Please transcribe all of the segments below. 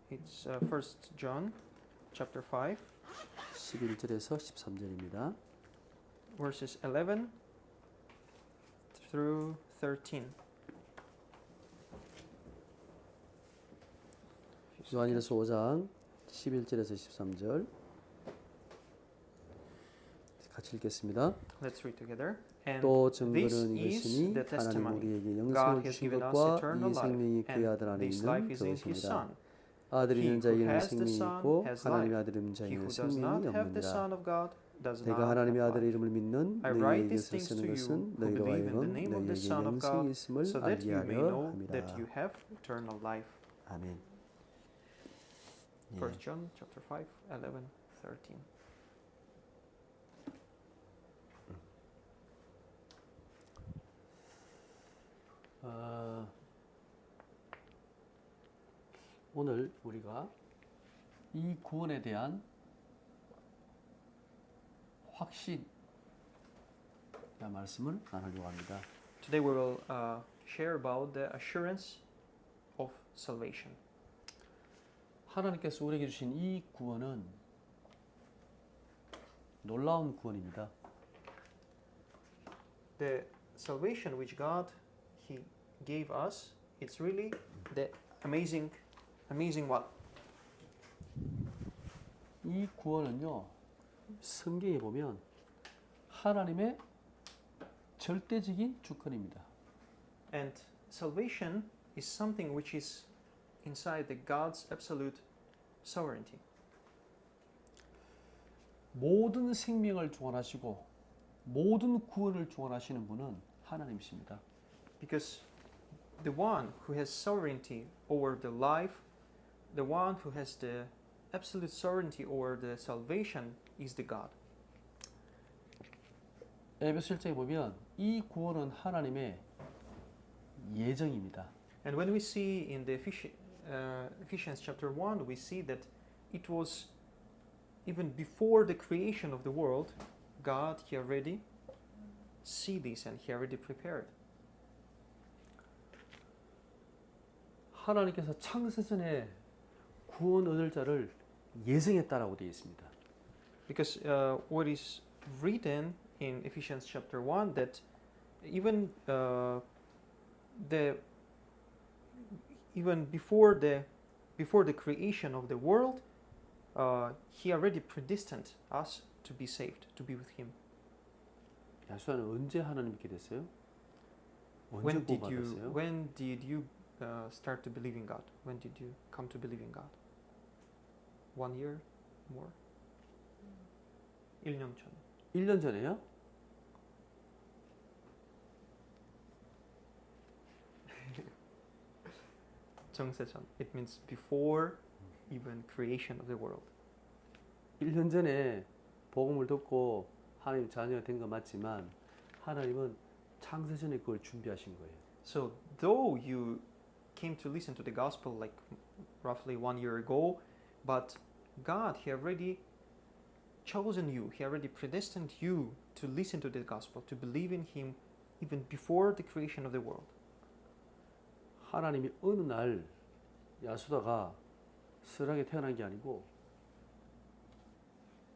It's 1 John chapter 5 11절에서 13절입니다. verses 11 through 13. 요한일서 5장 11절에서 13절 같이 읽겠습니다. Let's read together. And 또 this 증거는 is 이것이니 the 하나님 testimony. 우리에게 God 영생을 has 주신 given us 것과 eternal 이 생명이 life, 그의 아들 and 안에 this 있는 life is in His 그것입니다. Son. 아들이 He 있는 who 자에게는 has the 생명이 Son 있고 has 하나님의 life. 아들 있는 He 자에게는 who does 생명이 not have the 없느니라. Son of God does not 내가 have 하나님의 아들의 life. 이름을 믿는 I write 너희에게 these things 쓰는 to you 것은 who 너희로 believe in the 하여금 name of the 너희에게 Son of 영생이 God, 있음을 so that 알게 you may 하려 know 함이라. that you have eternal life. 아멘. 1 John chapter 5, 11, 13. 오늘 우리가 이 구원에 대한 확신이라는 말씀을 나누려고 합니다. Today we will share about the assurance of salvation. 하나님께서 우리에게 주신 이 구원은 놀라운 구원입니다. The salvation which God He gave us, it's really the amazing what? 이 구원은요, 성경에 보면 하나님의 절대적인 주권입니다. And salvation is something which is inside the God's absolute sovereignty. 모든 생명을 주관하시고 모든 구원을 주관하시는 분은 하나님이십니다. Because the one who has sovereignty over the life, the one who has the absolute sovereignty over the salvation is the God. 에베소 1장에 보면 이 구원은 하나님의 예정입니다. And when we see in the Ephesians chapter 1, we see that it was even before the creation of the world, God He already see this and He already prepared. 하나님께서 창세전에 구원 얻을 자를 예정했다라고 되어 있습니다. Because what is written in Ephesians chapter 1 that even before the creation of the world, He already predestined us to be saved, to be with Him. 야수아는 언제 하나님 믿게 됐어요? 언제 구원받았어요? When did you start to believe in God? When did you come to believe in God? 1 year more? 1년 전. 1년 전에요? 정세전. It means before even creation of the world. 1년 전에 복음을 듣고 하나님 자녀가 된 거 맞지만 하나님은 창세전에 그걸 준비하신 거예요. So though you came to listen to the gospel like roughly 1 year ago, but God He already chosen you. He already predestined you to listen to the gospel, to believe in Him even before the creation of the world. 하나님이 어느 날 야수다가 스락에 태어난 게 아니고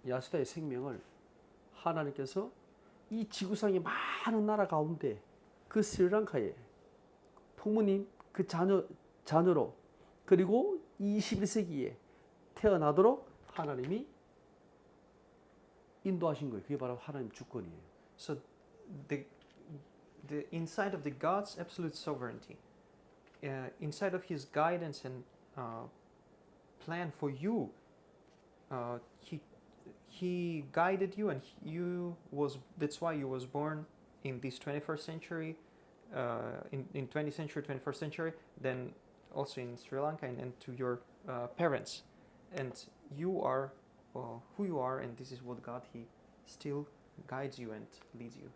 야수다의 생명을 하나님께서 이 지구상의 많은 나라 가운데 그 스리랑카에 부모님 그 자녀로 그리고 21세기에 태어나도록 하나님이 인도하신 거예요. 그게 바로 하나님 주권이에요. So the inside of the God's absolute sovereignty, inside of His guidance and plan for you, He guided you, and that's why you was born in this 21st century, in 20th century, 21st century, then also in Sri Lanka, and to your parents, and you are who you are, and this is what God He still guides you and leads you.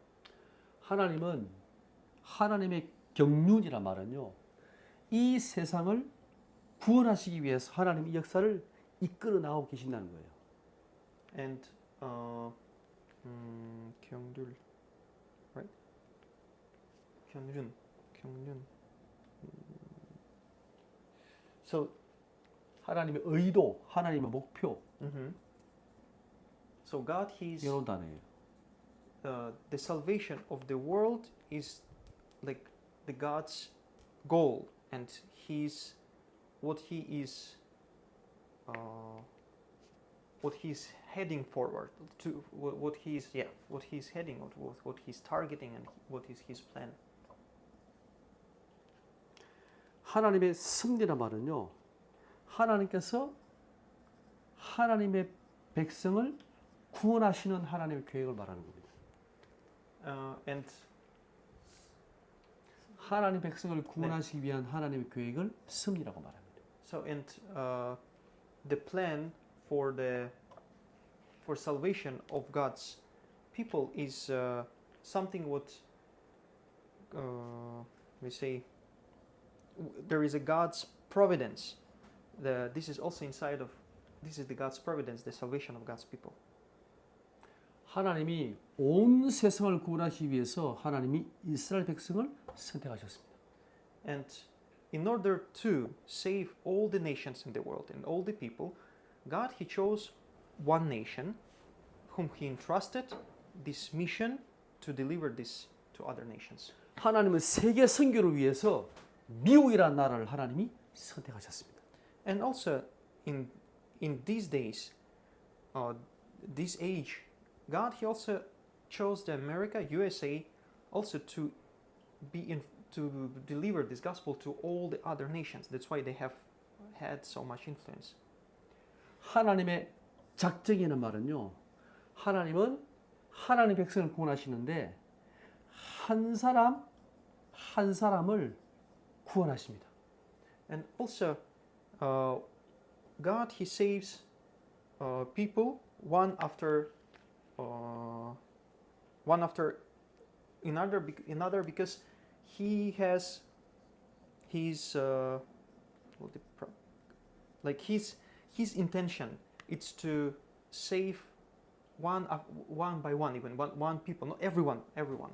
하나님은 하나님의 경륜이란 말은요, 이 세상을 구원하시기 위해서 하나님이 역사를 이끌어 나오고 계신다는 거예요. And 경륜, right? 경륜. So 하나님의 의도, 하나님의 목표 Mm-hmm. So God, He's 이런 단어예요. the salvation of the world is like the God's goal, and He's what He is, what He's heading forward to, what He's what He's heading, what He's targeting, and what is His plan. 하나님의 승리란 말은요. 하나님께서 하나님의 백성을 구원하시는 하나님의 계획을 말하는 겁니다. And 하나님 백성을 구원하시기 위한 하나님의 계획을 승리라고 말합니다. so and the plan for salvation of God's people is something what we say. There is a God's providence. This is also inside of. This is the God's providence, the salvation of God's people. 하나님이 온 세상을 구원하시기 위해서 하나님이 이스라엘 백성을 선택하셨습니다. And in order to save all the nations in the world and all the people, God He chose one nation, whom He entrusted this mission to deliver this to other nations. 하나님은 세계 선교를 위해서 미국이라는 나라를 하나님이 선택하셨습니다. And also in these days, this age, God He also chose the America, USA, also to to deliver this gospel to all the other nations. That's why they have had so much influence. 하나님의 작정이라는 말은요. 하나님은 하나님 백성을 구원하시는데 한 사람 한 사람을 구원하십니다. And also, God He saves people one after another because He has His His intention. It's to save one by one, even one people, not everyone,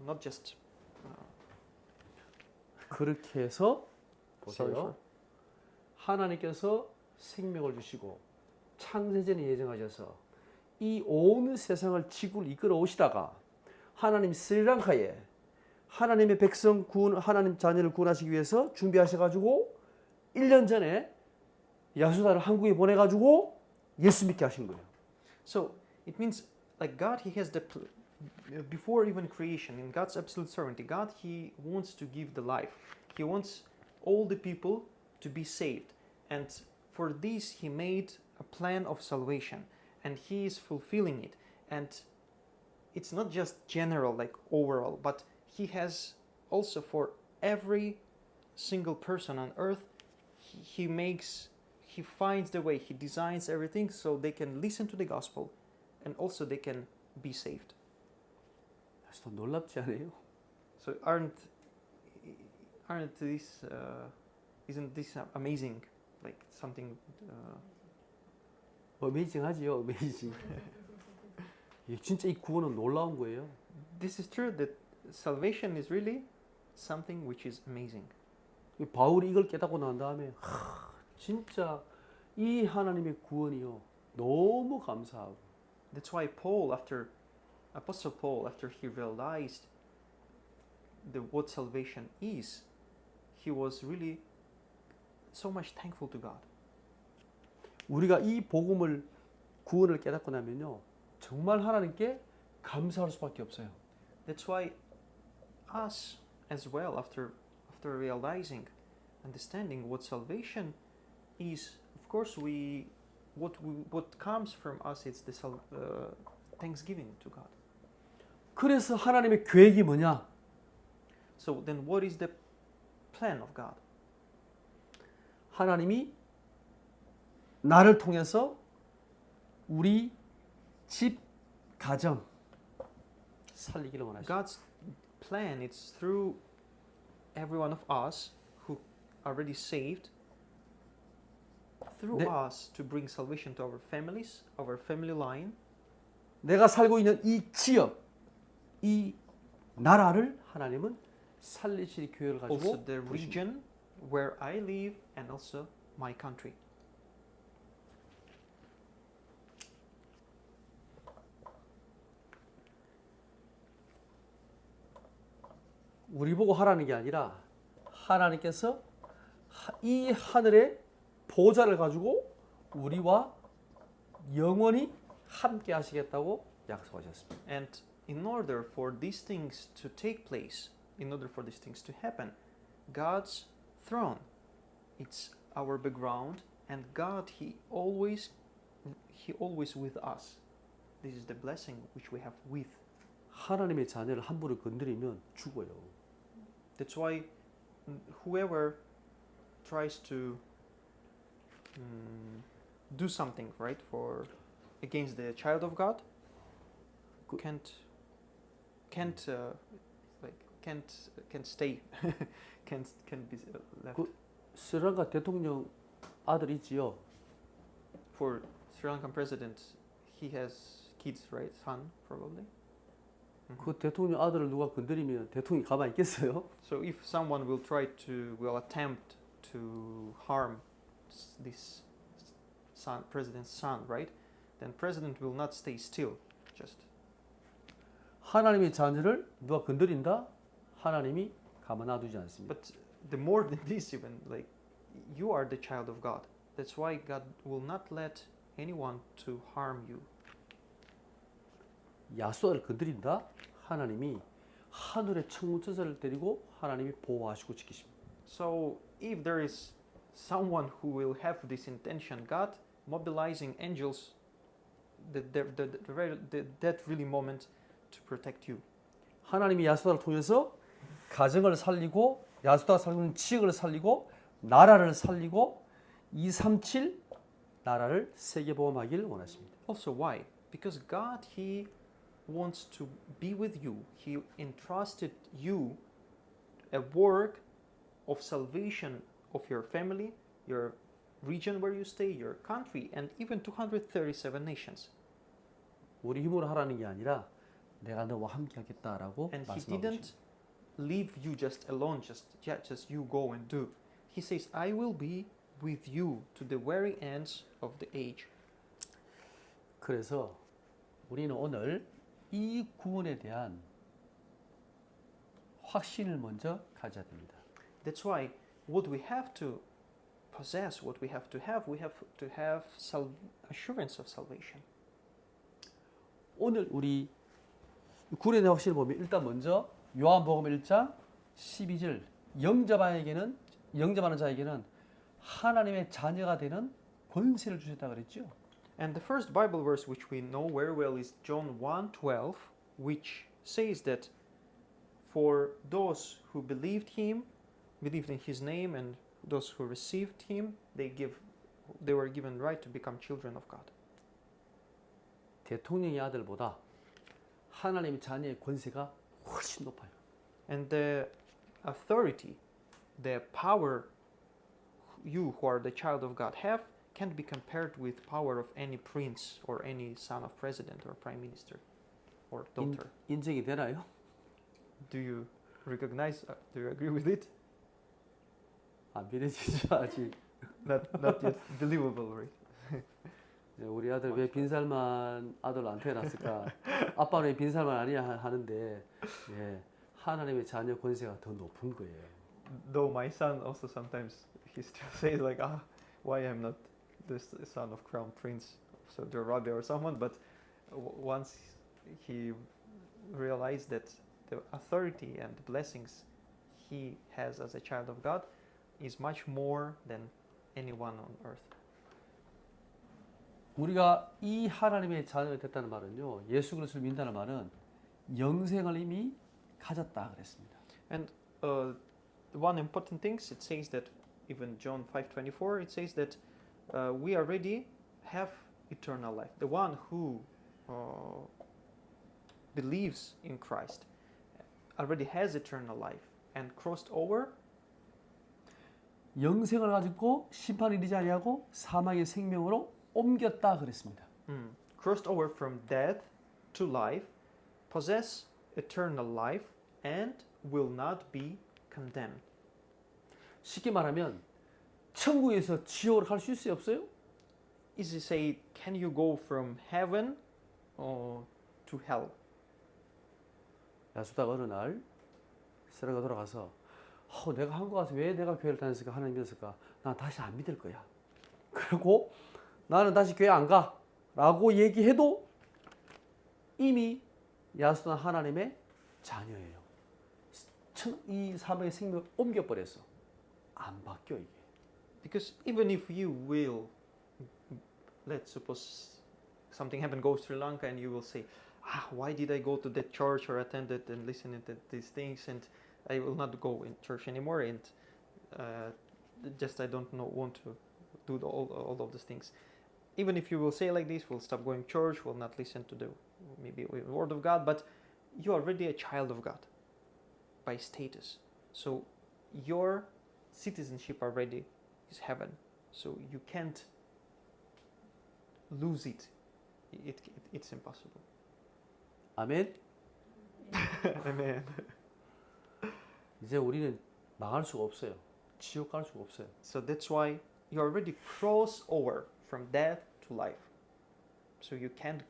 not just. 그렇게 해서 Sorry, 보세요. 하나님께서 생명을 주시고 창세전에 예정하셔서 이 온 세상을 지구를 이끌어 오시다가 하나님 스리랑카에 하나님의 백성 구원 하나님 자녀를 구원하시기 위해서 준비하셔 가지고 1년 전에 야수다를 한국에 보내 가지고 예수 믿게 하신 거예요. So it means like God, He has before even creation, in God's absolute sovereignty, God He wants to give the life. He wants all the people to be saved, and for this He made a plan of salvation, and He is fulfilling it. And it's not just general, like overall, but He has also for every single person on earth. He finds the way. He designs everything so they can listen to the gospel, and also they can be saved. 더 놀랍지 않아요? So isn't this amazing? Like something. 어메이징하지요, 어메이징. 진짜 이 구원은 놀라운 거예요. This is true that salvation is really something which is amazing. 바울이 이걸 깨닫고 난 다음에 진짜 이 하나님의 구원이요 너무 감사하고. That's why Apostle Paul, after he realized what salvation is, he was really so much thankful to God. 우리가 이 복음을 구원을 깨닫고 나면요 정말 하나님께 감사할 수밖에 없어요. That's why us as well, after realizing, understanding what salvation is, of course what comes from us is the thanksgiving to God. 그래서 하나님의 계획이 뭐냐? So then what is the plan of God? 하나님이 나를 통해서 우리 집, 가정 살리기를 원하십니다. God's plan is through every one of us who are already saved, through us to bring salvation to our families, our family line. 내가 살고 있는 이 지역, 이 나라를 하나님은 살리실 계획을 Also 가지고 the 부르십니다. region where I live and also my country. 우리 보고 하라는 게 아니라 하나님께서 이 하늘의 보좌를 가지고 우리와 영원히 함께 하시겠다고 약속하셨습니다. And in order for these things to take place, in order for these things to happen, God's throne, it's our background, and God, He always with us. This is the blessing which we have with. 하나님의 자녀를 함부로 건드리면 죽어요. That's why whoever tries to do something right for against the child of God can't stay can't be left. 스리랑카 대통령 아들 있지요. For Sri Lankan president, he has kids, right? Son, probably. 그 대통령 아들을 누가 건드리면 대통령이 가만히 있겠어요? So if someone will attempt to harm this son, president's son, right? Then president will not stay still. Just 하나님의 자녀를 누가 건드린다? 하나님이 가만 놔두지 않습니다. but the more than this, even like you are the child of God. That's why God will not let anyone to harm you. 야수아를 건드린다? 하나님이 하늘의 천군천사를 데리고 하나님이 보호하시고 지키십니다. So if there is someone who will have this intention, God mobilizing angels that really moment to protect you. 하나님이 야수아를 통해서 가정을 살리고 야수아가 살고 있는 지역을 살리고 나라를 살리고 237 나라를 세계보험하기를 원하십니다. Also, why? Because God, He wants to be with you. He entrusted you a work of salvation of your family, your region where you stay, your country, and even 237 nations. 우리 힘으로 하라는 게 아니라 내가 너와 함께 하겠다라고 And He 말씀하고 didn't 계십니다. leave you just alone, just you go and do. He says, I will be with you to the very ends of the age. 그래서 우리는 오늘 이 구원에 대한 확신을 먼저 가져야 됩니다. That's why what we have to possess, what we have to have assurance of salvation. 오늘 우리 구원에 대한 확신을 보면 일단 먼저 요한복음 1장 12절 영접하는 자에게는 하나님의 자녀가 되는 권세를 주셨다 그랬죠. And the first Bible verse which we know very well is John 1:12, which says that for those who believed in his name, and those who received him, they were given right to become children of God. 대통령의 아들보다 하나님의 자녀의 권세가 훨씬 높아요. And the authority, the power you who are the child of God have can't be compared with power of any prince or any son of president or prime minister or daughter. 인정이 되나요? Do you recognize? Do you agree with it? 안 믿어지죠 아직. Not yet believable, right? 네, 우리 아들 왜 빈살만 아들 안 태어났을까? 아빠는 왜 빈살만 아니야 하는데 예, 하나님의 자녀 권세가 더 높은 거예요. Though my son also sometimes he still says like, why I'm not the son of crown prince, so the rabbi or someone. But once he realized that the authority and the blessings he has as a child of God is much more than anyone on earth. 우리가 이 하나님의 자녀가 됐다는 말은요. 예수 그리스도를 믿는다는 말은 영생을 이미 가졌다 그랬습니다. And one important thing it says that even John 5:24 it says that we already have eternal life. The one who believes in Christ already has eternal life and crossed over. 영생을 가지고 심판을 이르지 아니하고 사망의 생명으로 옮겼다 그랬습니다. Crossed over from death to life, possess eternal life, and will not be condemned. 쉽게 말하면 천국에서 지옥으로 갈 수 있어요, 없어요? Easy say, can you go from heaven to hell? 야수다가 어느 날 스리랑카 돌아가서 내가 한국 와서 왜 내가 교회를 다녔을까 하나님 믿었을까? 난 다시 안 믿을 거야. 그리고 나는 다시 교회 안 가. 라고 얘기해도 이미 야수는 하나님의 자녀예요. 이 사명의 생명을 옮겨버렸어. 안 바뀌어 이게. Because even if you will, let's suppose something happened, go to Sri Lanka, and you will say, why did I go to that church or attend it and listen to these things, and I will not go in church anymore, and just I don't want to do all of these things. Even if you will say like this, we'll stop going to church, we'll not listen to the maybe word of God, but you're already a child of God by status. So your citizenship already is heaven. So you can't lose it. It's impossible. 아멘. Amen. 이제 우리는 망할 수가 없어요. 지옥 갈 수가 없어요. So that's why you already cross over from death to life. So you can't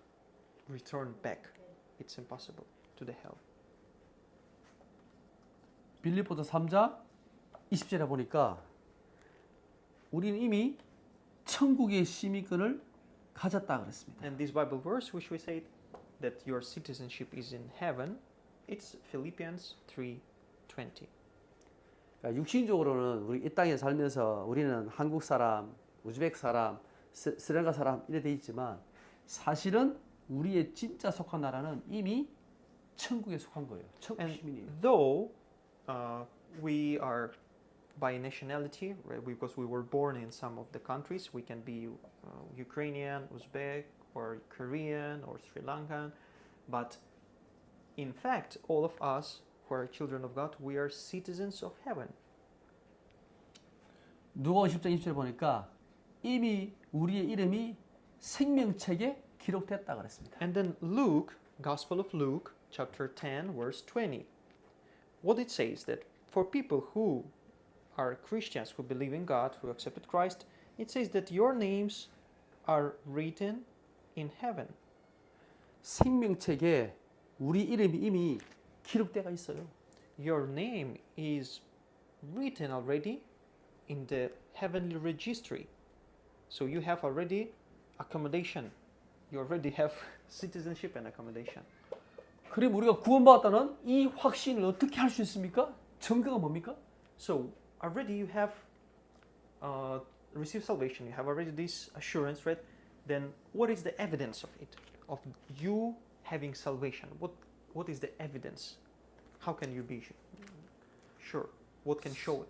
return back. It's impossible to the hell. 빌립보서 3장 20절에 보니까 우리는 이미 천국의 시민권을 가졌다 그랬습니다. And this Bible verse, which we said that your citizenship is in heaven, it's Philippians 3:20. 그러니까 육신적으로는 우리 이 땅에 살면서 우리는 한국 사람, 우즈벡 사람, 스리랑카 사람 이래 돼 있지만 사실은 우리의 진짜 속한 나라는 이미 천국에 속한 거예요. 천국 And 시민이에요. though we are by nationality, right, because we were born in some of the countries, we can be Ukrainian, Uzbek, or Korean, or Sri Lankan, but in fact, all of us who are children of God, we are citizens of heaven. 누가복음 10장 20절 보니까 이미 우리의 이름이 생명책에 기록됐다 그랬습니다. And then Luke, Gospel of Luke, chapter 10, verse 20. What it says that for people who are Christians, who believe in God, who accepted Christ, it says that your names are written in heaven. 생명책에 우리 이름이 이미 기록되어 있어요. Your name is written already in the heavenly registry. So you have already accommodation. You already have citizenship and accommodation. 그럼 우리가 구원받았다는 이 확신을 어떻게 할 수 있습니까? 증거가 뭡니까? So already you have received salvation. You have already this assurance, right? Then what is the evidence of it? Of you having salvation? What is the evidence? How can you be sure? What can show it?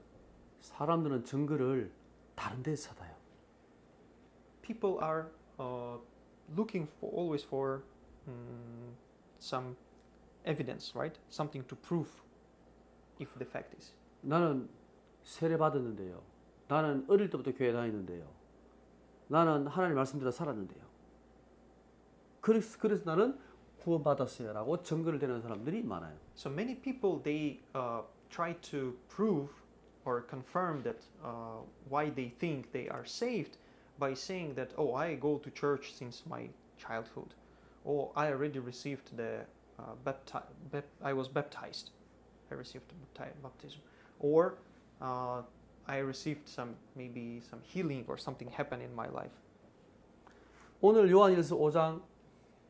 사람들은 증거를 다른 데서 찾아요. People are looking for always for some evidence, right? Something to prove if the fact is. 나는 세례 받았는데요. 나는 어릴 때부터 교회 다니는데요. 나는 하나님 말씀대로 살았는데요. 그래서 나는 구원받았어요라고 증거를 대는 사람들이 많아요. So many people they try to prove or confirm that why they think they are saved by saying that I go to church since my childhood, or I already received the I was baptized, I received baptism, or I received some healing or something happened in my life. 오늘 요한일서 5장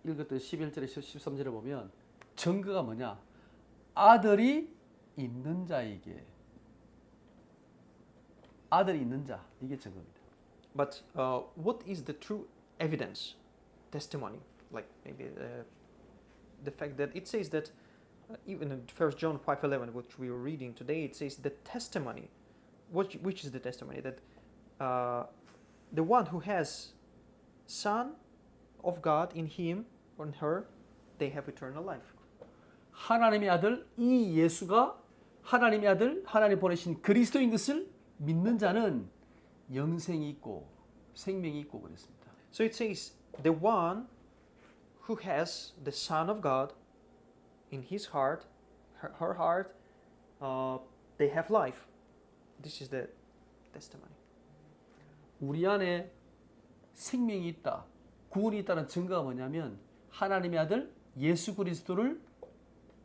읽었던 11절에 13절에 보면 증거가 뭐냐? 아들이 있는 자에게 아들이 있는 자 이게 증거입니다. But what is the true evidence, testimony? Like maybe the fact that it says that even in 1 John 5:11, which we were reading today, it says the testimony. Which is the testimony? That the one who has Son of God in him or in her, they have eternal life. 하나님의 아들 이 예수가 하나님의 아들 하나님 보내신 그리스도인 것을 믿는 자는 영생이 있고 생명이 있고 그랬습니다. So it says the one who has the Son of God in his heart, her heart, they have life. This is the testimony. 우리 안에 생명이 있다, 구원이 있다는 증거가 뭐냐면 하나님의 아들 예수 그리스도를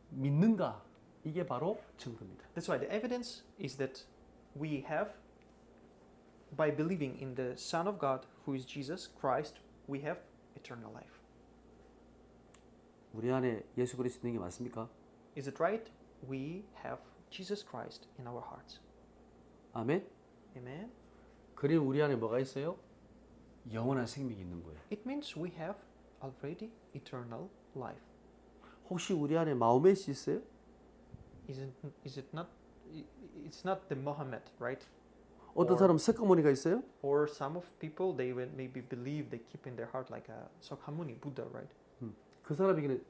믿는가 이게 바로 증거입니다. That's why the evidence is that we have, by believing in the Son of God, who is Jesus Christ, we have eternal life. 우리 안에 예수 그리스도 있는 게 맞습니까? Is it right? We have Jesus Christ in our hearts. 아멘. Amen. 그리고 우리 안에 뭐가 있어요? 영원한 생명이 있는 거예요. It means we have already eternal life. 혹시 우리 안에 마호멧이 있어요? Is it not? It's not the Muhammad, right? 어떤 Or- 사람 석가모니가 있어요? Or some of people they will maybe believe they keep in their heart like a Sakhamuni Buddha, right? 그 사람에게는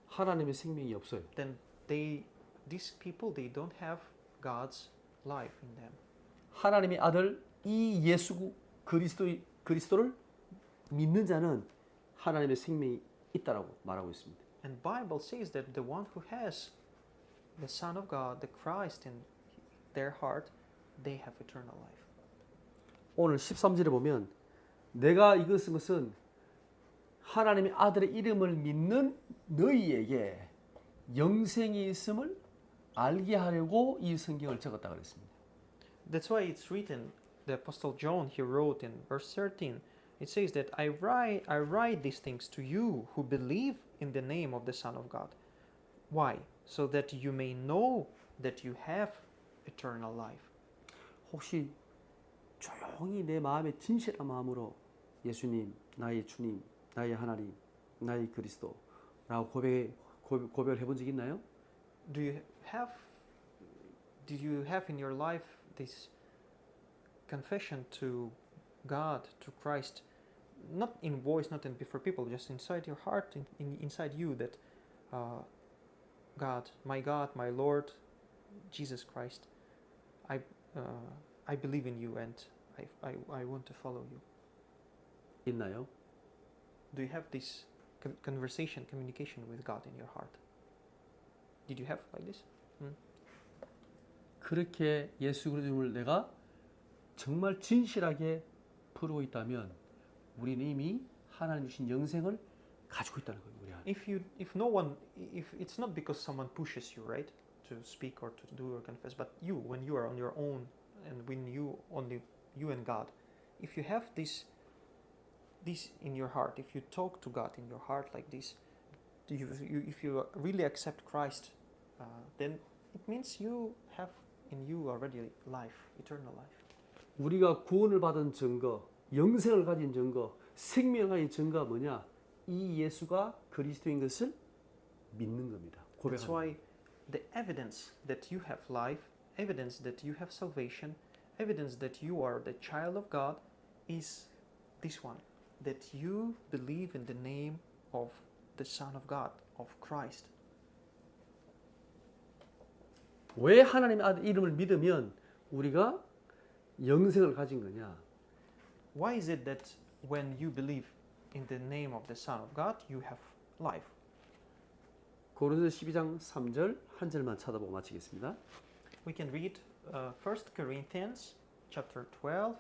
하나님의 생명이 없어요. Then these people they don't have God's life in them. 하나님의 아들 이 예수 그리스도를 믿는 자는 하나님의 생명이 있다라고 말하고 있습니다. And Bible says that the one who has the Son of God, the Christ in their heart, they have eternal life. 오늘 13절에 보면 내가 이것은 것은 하나님의 아들의 이름을 믿는 너희에게 영생이 있음을 알게 하려고 이 성경을 적었다 그랬습니다. That's why it's written, the Apostle John, he wrote in verse 13, it says that I write these things to you who believe in the name of the Son of God. Why? So that you may know that you have eternal life. 혹시 조용히 내 마음의 진실한 마음으로 예수님, 나의 주님, 나의 하나님, 나의 그리스도라고 고백을 해본 적 있나요? Did you have in your life this confession to God, to Christ, not in voice, not in before people, just inside your heart, inside you, that God, my Lord, Jesus Christ, I believe in you and I want to follow you. 있나요? Do you have this conversation, communication with God in your heart? Did you have like this? 그렇게 예수 그리스도를 내가 정말 진실하게 부르고 있다면 우리는 이미 하나님 주신 영생을 가지고 있다는 거예요. 우리 안에. If it's not because someone pushes you, right, to speak or to do or confess, but when you are on your own and when only you and God, if you have this in your heart, if you talk to God in your heart like this, if you really accept Christ, then it means you have in you already life, eternal life. 우리가 구원을 받은 증거, 영생을 가진 증거, 생명을 가진 증거가 뭐냐? 이 예수가 그리스도인 것을 믿는 겁니다. That's 고백하는 why the evidence that you have life, evidence that you have salvation, evidence that you are the child of God is this one, that you believe in the name of the Son of God, of Christ. 왜 하나님의 아들 이름을 믿으면 우리가 영생을 가진 거냐? Why is it that when you believe in the name of the Son of God, you have life? 고린도서 12장 3절 한 절만 찾아보고 마치겠습니다. We can read 1 Corinthians chapter 12,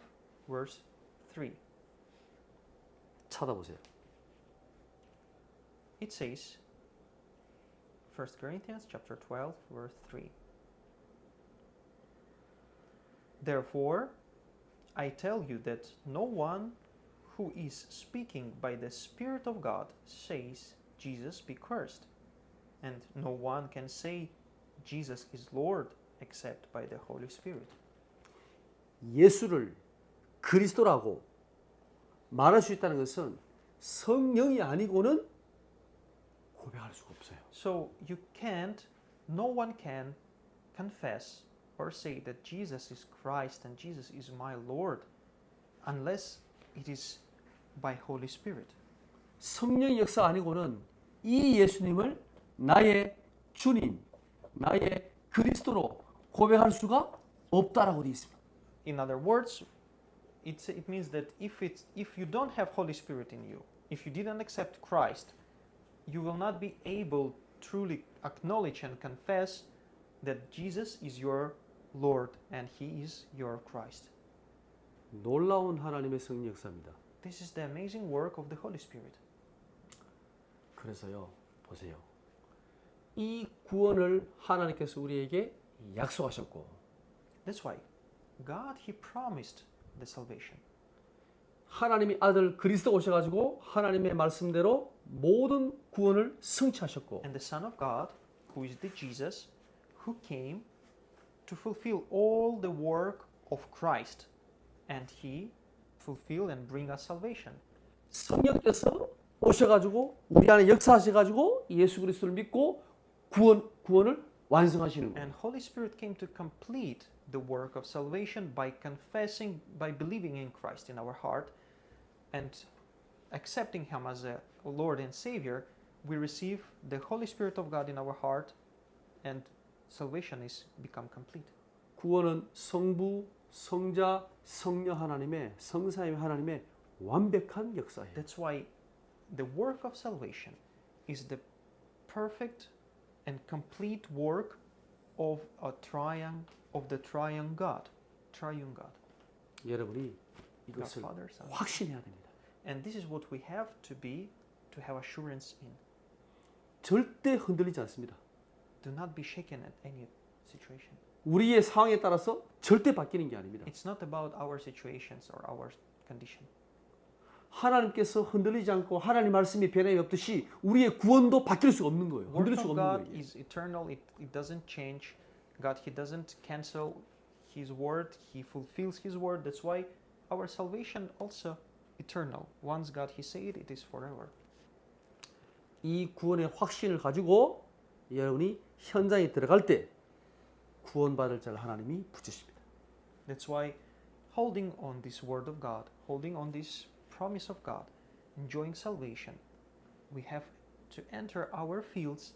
verse 3. 찾아보세요. It says, 1 Corinthians chapter 12, verse 3. Therefore, I tell you that no one who is speaking by the Spirit of God says, Jesus be cursed. And no one can say, Jesus is Lord, except by the Holy Spirit. 예수를 그리스도라고 말할 수 있다는 것은 성령이 아니고는 고백할 수가 없어요. So no one can confess or say that Jesus is Christ and Jesus is my Lord unless it is by Holy Spirit. 성령의 역사 아니고는 이 예수님을 나의 주님, 나의 그리스도로 고백할 수가 없다라고 되어 있습니다. In other words, it means that if you don't have Holy Spirit in you, if you didn't accept Christ, you will not be able truly acknowledge and confess that Jesus is your Lord and He is your Christ. 놀라운 하나님의 성령 역사입니다. This is the amazing work of the Holy Spirit. 그래서요, 보세요. 이 구원을 하나님께서 우리에게 약속하셨고 That's why God, He promised the salvation. 하나님이 아들 그리스도 오셔가지고 하나님의 말씀대로 모든 구원을 성취하셨고 And the Son of God, who is the Jesus, who came to fulfill all the work of Christ. And He fulfill and bring us salvation. 성령께서 오셔가지고 우리 안에 역사하셔가지고 예수 그리스도를 믿고 구원을 완성하시는 거예요. And Holy Spirit came to complete the work of salvation by confessing, by believing in Christ in our heart and accepting Him as a Lord and Savior. We receive the Holy Spirit of God in our heart and salvation is become complete. 구원은 성부, 성자, 성령 하나님의 성삼위 하나님의 완벽한 역사예요. That's why the work of salvation is the perfect and complete work of the triune God. 여러분이 God, 이것을 Father, Son. 확신해야 됩니다. And this is what we have to be to have assurance in. 절대 흔들리지 않습니다. Do not be shaken at any situation. 우리의 상황에 따라서 절대 바뀌는 게 아닙니다. It's not about our situations or our condition. 하나님께서 흔들리지 않고 하나님 말씀이 변함이 없듯이 우리의 구원도 바뀔 수가 없는 거예요. Word 흔들릴 수가 of 없는 God 거예요. is eternal. It doesn't change. God, He doesn't cancel His word. He fulfills His word. That's why our salvation also eternal. Once God He said it is forever. 이 구원의 확신을 가지고 여러분이 현장에 들어갈 때 구원받을 자를 하나님이 붙이십니다. That's why holding on this word of God, holding on this promise of God, enjoying salvation, we have to enter our fields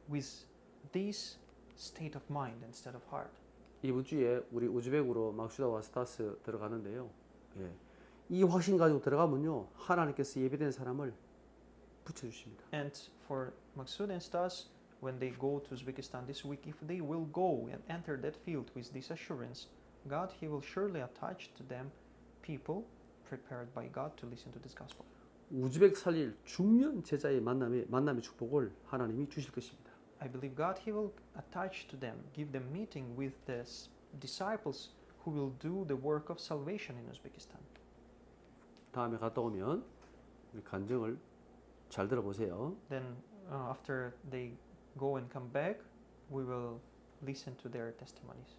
with this state of mind instead of heart. 이번 주에 우리 우즈벡으로 막슈다와 스타스 들어가는데요. 예. 이 확신 가지고 들어가면요. 하나님께서 예배된 사람을 붙여주십니다. And for Maksud and Stas, when they go to Uzbekistan this week, if they will go and enter that field with this assurance, God, He will surely attach to them people prepared by God to listen to this gospel. 우즈벡 살릴 중요한 제자의 만남의 축복을 하나님이 주실 것입니다. I believe God, He will attach to them, give them meeting with the disciples who will do the work of salvation in Uzbekistan. 다음에 갔다 오면 우리 간증을 잘 들어보세요. Then after they go and come back, we will listen to their testimonies.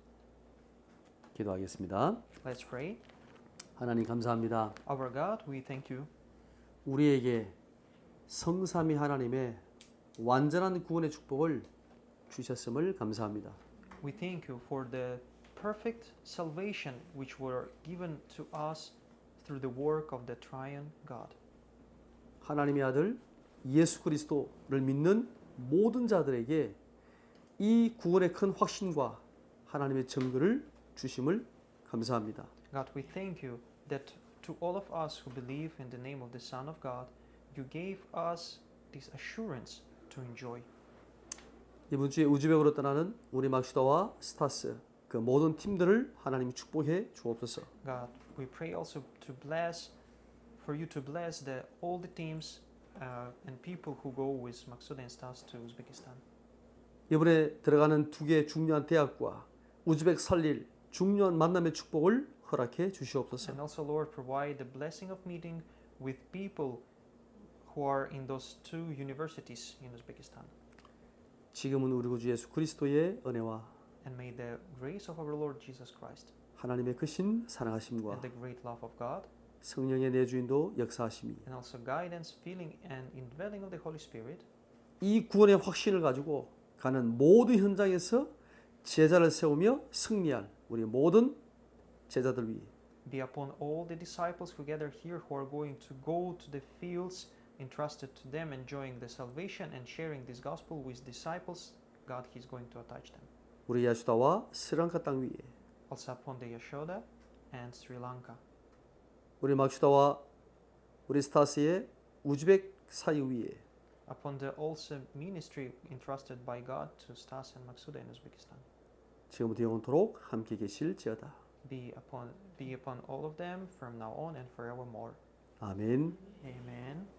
기도하겠습니다. Let's pray. 하나님 감사합니다. Our God, we thank you 우리에게 성삼위 하나님의 완전한 구원의 축복을 주셨음을 감사합니다. We thank you for the perfect salvation which were given to us through the work of the triune God. 하나님의 아들 예수 그리스도를 믿는 모든 자들에게 이 구원의 큰 확신과 하나님의 증거를 주심을 감사합니다. God, we thank you that to all of us who believe in the name of the Son of God, you gave us this assurance to enjoy. 이번 주에 우즈벡으로 떠나는 우리 막슈다와 스타스 그 모든 팀들을 하나님이 축복해 주옵소서. God, we pray also to bless, for you to bless all the teams and people who go with Maksud and Stas to Uzbekistan. 이번에 들어가는 두 개 중요한 대학과 우즈벡 살릴 중요한 만남의 축복을 허락해 주시옵소서. And also, Lord, provide the blessing of meeting with people who are in those two universities in Uzbekistan. 지금은 우리 구주 예수 그리스도의 은혜와 And may the grace of our Lord Jesus Christ 하나님의 크신 사랑하심과 and the great love of God 성령의 내주인도 역사하심이 and also guidance, filling and indwelling of the Holy Spirit 이 구원의 확신을 가지고 가는 모든 현장에서 제자를 세우며 승리할 우리 모든 제자들 위해 be upon all the disciples who gather here who are going to go to the fields entrusted to them, enjoying the salvation and sharing this gospel with disciples. God, He's going to attach them. 우리 야수다와 스리랑카 땅 위에 Also upon the Yashoda and Sri Lanka. 우리 막슈다와 우리 스타스의 우즈벡 사이 위에 Upon the also ministry entrusted by God to Stas and Maksuda in Uzbekistan. 지금부터 영원토록 함께 계실지어다. Be upon all of them from now on and forevermore. 아멘. Amen.